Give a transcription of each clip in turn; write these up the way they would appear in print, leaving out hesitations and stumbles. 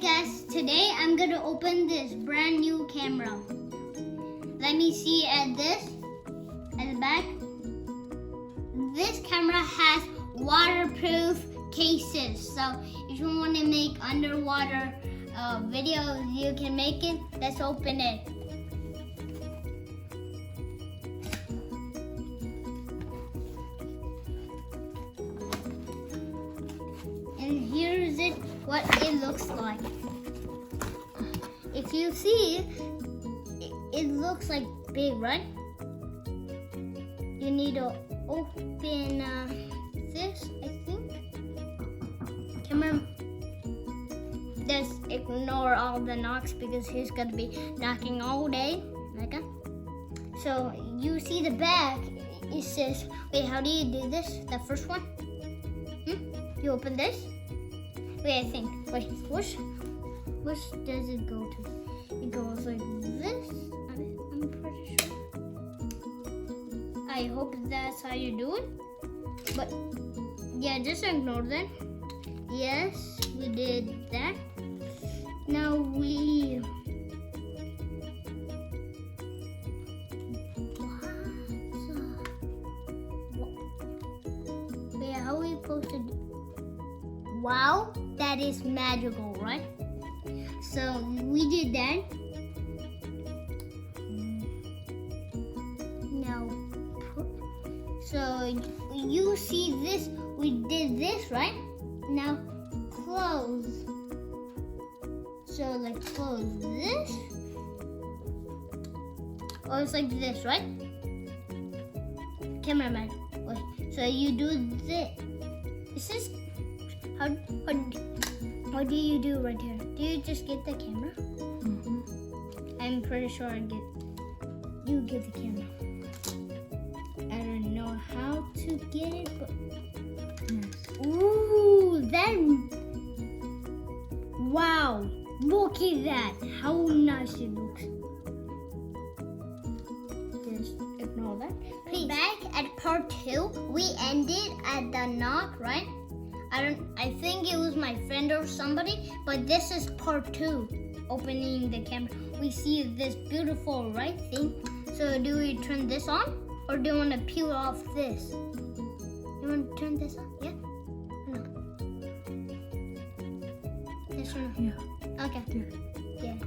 guys, today I'm gonna open this brand new camera. Let me see at this, at the back. This camera has waterproof cases, so if you want to make underwater videos, you can make it. Let's open it. And here's it, what it looks like. If you see, it looks like big, right? You need to open this, I think. Camera, just ignore all the knocks because he's gonna be knocking all day. Okay. So you see the back, it says, wait, how do you do this? The first one? You open this? Wait, I think. Wait, which does it go to? It goes like this. I'm pretty sure. I hope that's how you do it. But yeah, just ignore that. Yes, we did that. Now we. Wait, how are we supposed to do? Wow, that is magical, right? So we did that. Now, so you see this, we did this, right? Now close. So like close this. Or it's like this, right? Cameraman, wait. So you do this. Is this? What do you do right here? Do you just get the camera? I'm pretty sure you get the camera. I don't know how to get it, but ooh, wow, look at that, how nice it looks. Just ignore that. Please. Back at part 2, we ended at the knock, right? I think it was my friend or somebody, but this is part 2, opening the camera. We see this beautiful right thing. So do we turn this on, or do you want to peel off this? You want to turn this on? Yeah? No. This one? Yeah. Okay. Yeah.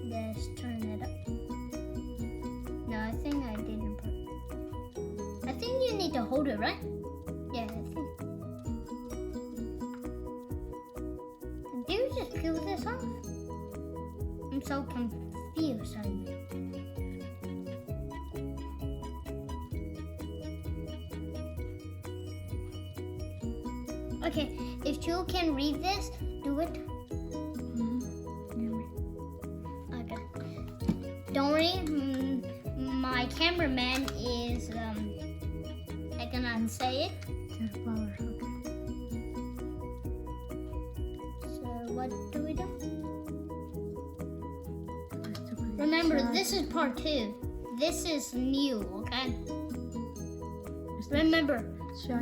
Let's turn it up. No, I think I didn't put. I think you need to hold it, right? Yeah, I think. Do you just peel this off? I'm so confused. Okay, if you can read this, do it. Okay. Don't worry, my cameraman is, I cannot say it. So what do we do? Remember, this is part 2. This is new, okay? Remember,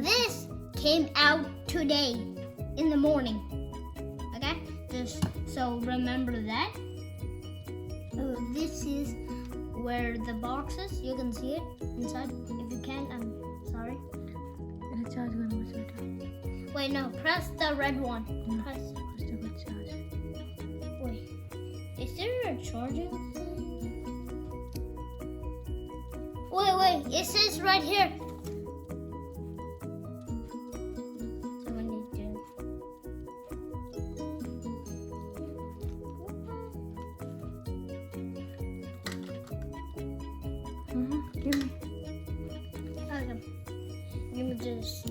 this came out today in the morning. Okay? Just so remember that. Oh, this is where the box is. You can see it inside. If you can, I'm sorry. Wait, no, press the red one. Press. Wait, is there a charging thing? Wait, it says right here.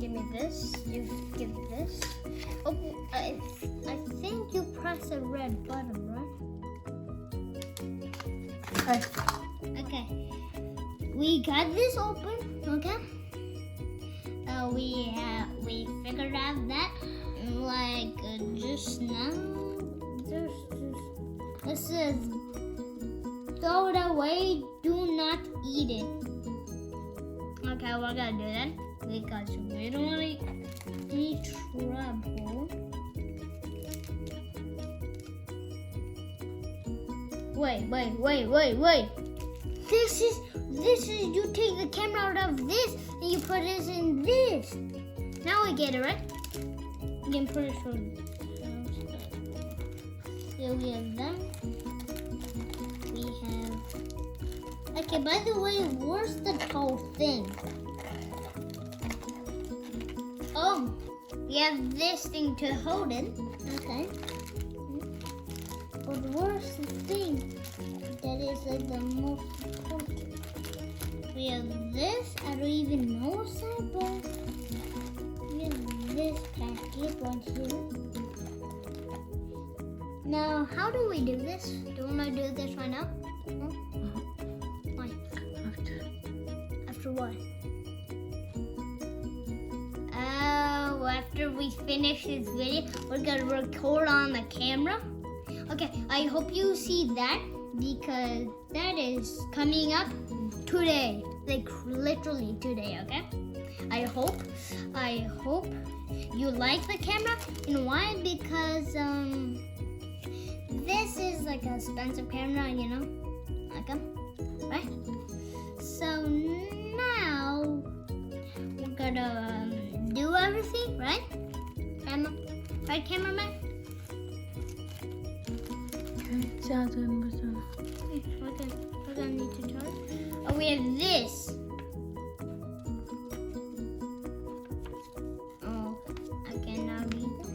Give me this. You give this. Oh, I think you press the red button, right? Okay. We got this open. Okay. We figured out that like just now. This is throw it away. Do not eat it. Okay, we're gonna do that because we don't want to be trouble. Wait. This is you take the camera out of this and you put it in this. Now I get it, right? You can put it from. So we have them. We have. Okay, by the way, where's the whole thing? Oh, we have this thing to hold it. Okay. But where's the thing that is like the most important? We have this. I don't even know what's that, but we have this packet right here. Now, how do we do this? Do you want to do this right now? No? Why? After what? Oh, after we finish this video, we're gonna record on the camera. Okay, I hope you see that because that is coming up today, like literally today. Okay, I hope you like the camera. And why? Because this is like an expensive camera, you know, right? So now we're gonna do everything, right? Right, cameraman? Okay, We're gonna need to charge. Oh, we have this. Oh, I cannot read that.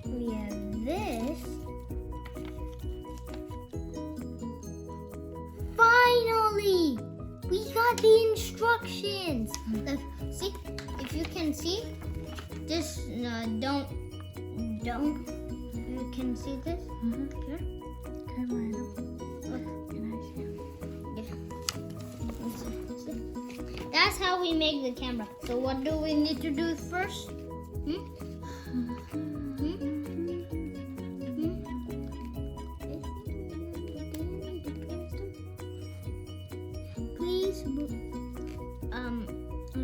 We have this. Finally! We got the instructions. Look, see, if you can see, this don't. You can see this here. Okay, madam. Look, Can I see? yeah. See? That's how we make the camera. So what do we need to do first? Please.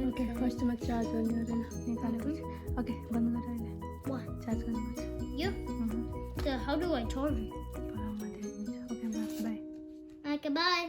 Okay, first mug charge करने वाला ना निकाले कुछ. Okay, बंद कर रहे. What? Charge करने कुछ. You? So how do I charge it? Okay, bye. Okay, bye.